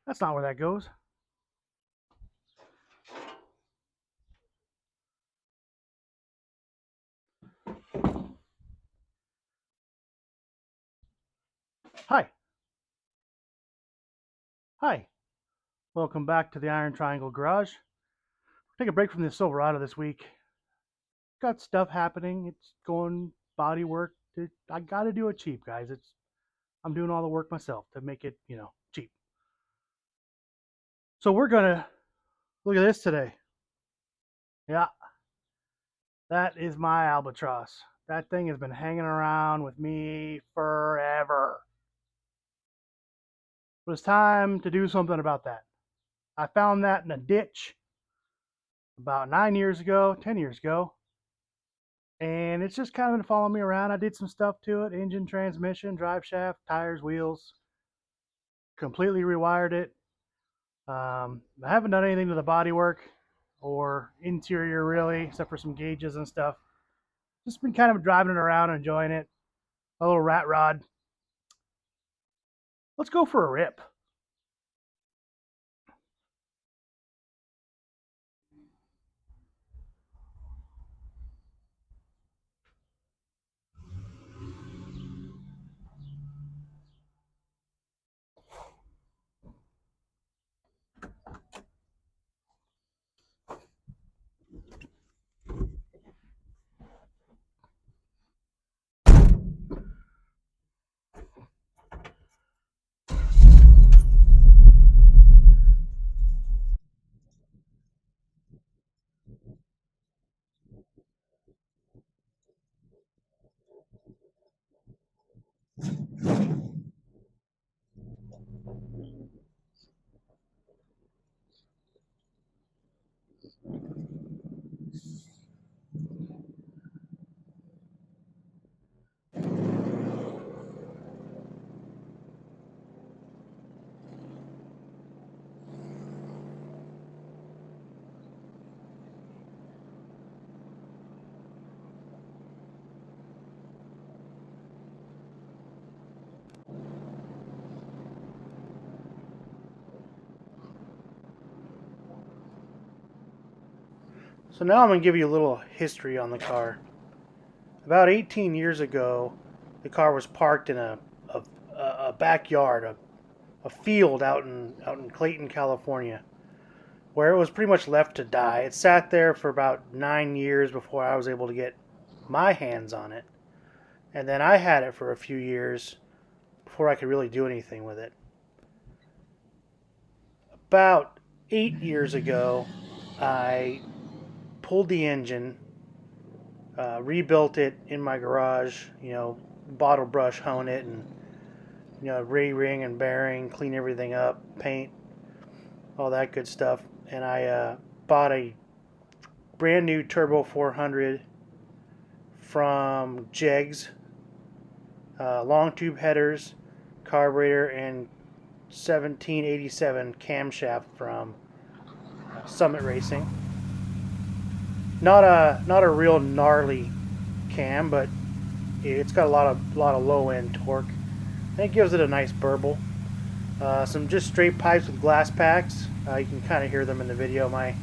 That's not where that goes. Hi. Hi. Welcome back to the Iron Triangle Garage. Take a break from the Silverado this week. Got stuff happening. It's going body work. I got to do it cheap, guys. I'm doing all the work myself to make it, cheap. So we're gonna look at this today. Yeah, that is my albatross. That thing has been hanging around with me forever. It was time to do something about that. I found that in a ditch about 9 years ago, 10 years ago, and it's just kind of been following me around. I did some stuff to it: engine, transmission, drive shaft, tires, wheels. Completely rewired it. I haven't done anything to the bodywork or interior really, except for some gauges and stuff. Just been kind of driving it around and enjoying it. A little rat rod. Let's go for a rip. So now I'm going to give you a little history on the car. About 18 years ago, the car was parked in a backyard, a field out in Clayton, California, where it was pretty much left to die. It sat there for about 9 years before I was able to get my hands on it. And then I had it for a few years before I could really do anything with it. About 8 years ago, I pulled the engine, rebuilt it in my garage, bottle brush hone it, and re-ring and bearing, clean everything up, paint, all that good stuff. And I bought a brand new Turbo 400 from Jegs, long tube headers, carburetor, and 1787 camshaft from Summit Racing. Not a real gnarly cam, but it's got a lot of low end torque, and it gives it a nice burble. Some just straight pipes with glass packs. You can kind of hear them in the video. My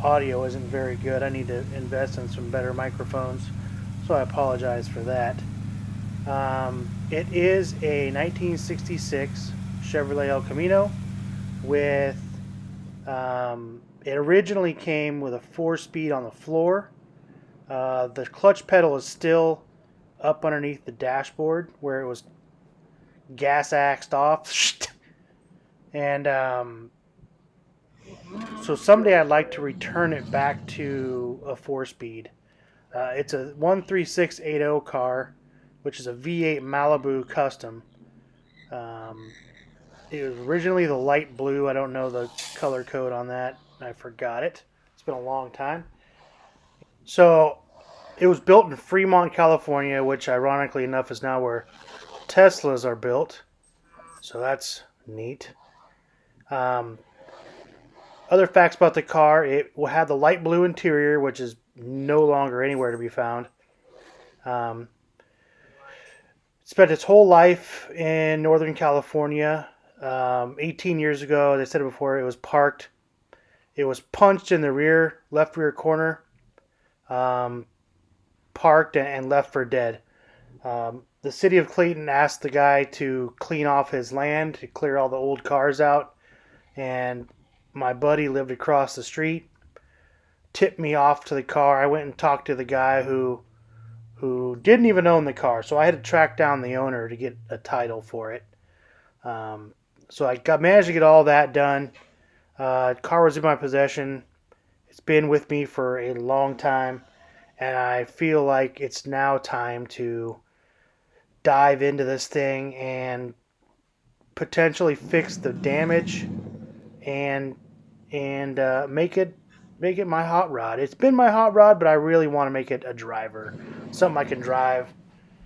audio isn't very good. I need to invest in some better microphones, so I apologize for that. It is a 1966 Chevrolet El Camino with it originally came with a 4-speed on the floor. The clutch pedal is still up underneath the dashboard where it was gas axed off. And so someday I'd like to return it back to a 4-speed. It's a 13680 car, which is a V8 Malibu custom. Um, it was originally the light blue. I don't know the color code on that. I forgot it. It's been a long time. So it was built in Fremont, California, which ironically enough is now where Teslas are built. So that's neat. Um, Other facts about the car: it will have the light blue interior, which is no longer anywhere to be found. Um, it spent its whole life in Northern California. 18 years ago. They said it before. It was parked. It was punched in the left rear corner, um, parked and left for dead. The city of Clayton asked the guy to clean off his land, to clear all the old cars out, and my buddy lived across the street, tipped me off to the car. I went and talked to the guy who didn't even own the car, so I had to track down the owner to get a title for it. Um, so managed to get all that done. Car was in my possession. It's been with me for a long time, and I feel like it's now time to dive into this thing and potentially fix the damage and make it my hot rod. It's been my hot rod, but I really want to make it a driver, something I can drive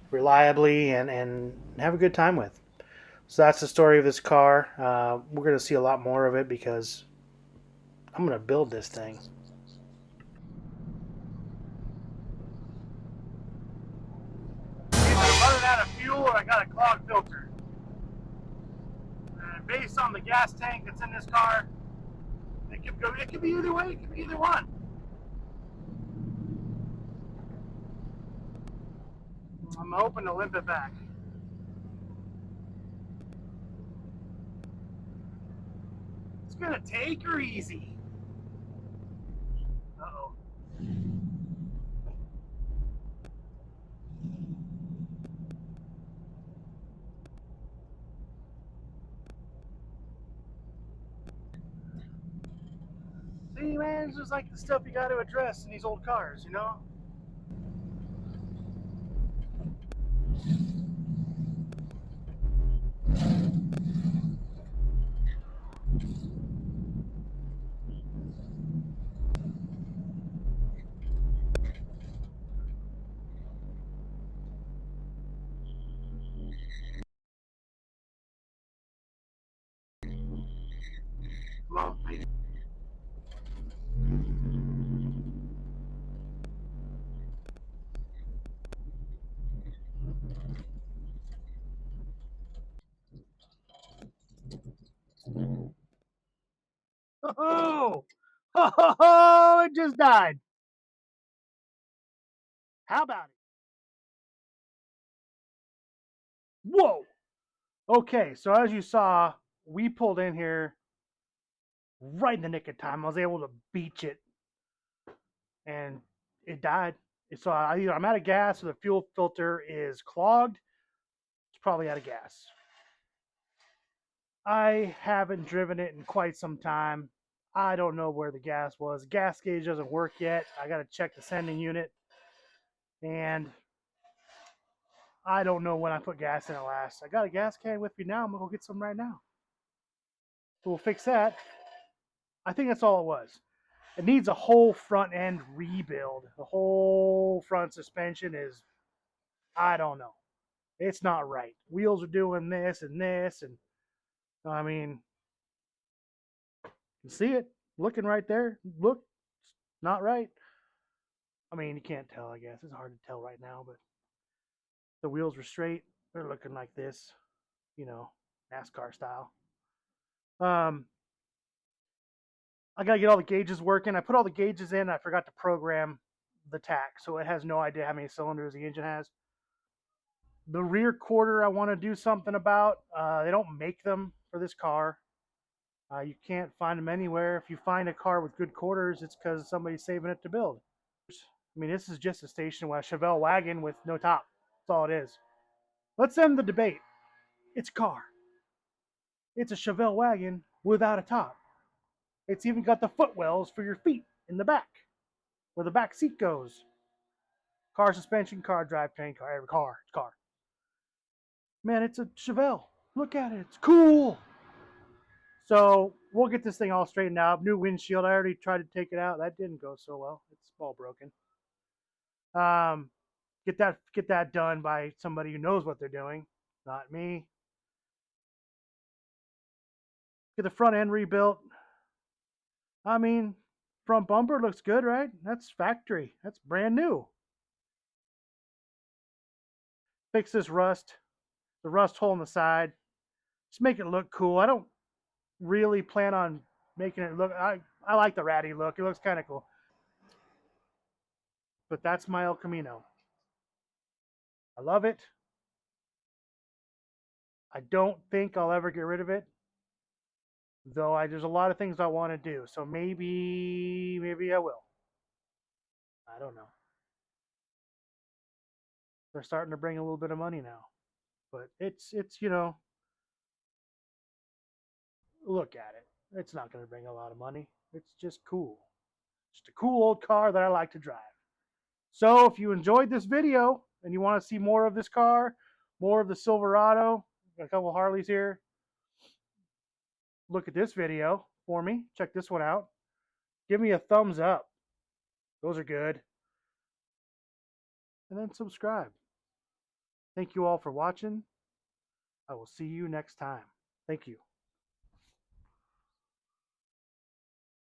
reliably and have a good time with. So that's the story of this car. We're going to see a lot more of it because I'm going to build this thing. I'm running out of fuel and I got a clogged filter. And based on the gas tank that's in this car, it could go. It could be either way. It could be either one. I'm hoping to limp it back. It's gonna take her easy. Uh-oh. See, man, it's just like the stuff you got to address in these old cars, you know? Well, oh, oh, it just died. How about it? Whoa. Okay, so as you saw, we pulled in here right in the nick of time. I was able to beach it, and it died. So I'm out of gas, or the fuel filter is clogged. It's probably out of gas. I haven't driven it in quite some time. I don't know where the gas was. Gas gauge doesn't work yet. I got to check the sending unit, and I don't know when I put gas in it last. I got a gas can with me now. I'm gonna go get some right now. So we'll fix that. I think that's all it was. It needs a whole front end rebuild. The whole front suspension is, I don't know. It's not right. Wheels are doing this and this, and I mean, you see it looking right there. Look, not right. I mean, you can't tell. I guess it's hard to tell right now, but the wheels were straight. They're looking like this, you know, NASCAR style. Um, I gotta get all the gauges working. I put all the gauges in. I forgot to program the tach, so it has no idea how many cylinders the engine has. The rear quarter, I want to do something about. They don't make them for this car. You can't find them anywhere. If you find a car with good quarters, it's because somebody's saving it to build. I mean, this is just a station with a Chevelle wagon with no top. That's all it is. Let's end the debate. It's a car. It's a Chevelle wagon without a top. It's even got the footwells for your feet in the back, where the back seat goes. Car suspension, car drivetrain, car. Man, it's a Chevelle. Look at it. It's cool. So we'll get this thing all straightened out. New windshield. I already tried to take it out. That didn't go so well. It's all broken. Um, get that done by somebody who knows what they're doing, not me. Get the front end rebuilt. I mean, front bumper looks good, right? That's factory. That's brand new. Fix this rust, the rust hole in the side. Just make it look cool. I don't really plan on making it look. I like the ratty look. It looks kind of cool. But that's my El Camino. I love it. I don't think I'll ever get rid of it, though. There's a lot of things I want to do. So maybe I will. I don't know. They're starting to bring a little bit of money now, but it's look at it. It's not going to bring a lot of money. It's just cool. Just a cool old car that I like to drive. So if you enjoyed this video and you want to see more of this car, more of the Silverado, got a couple Harleys here, look at this video for me. Check this one out. Give me a thumbs up. Those are good. And then subscribe. Thank you all for watching. I will see you next time. Thank you.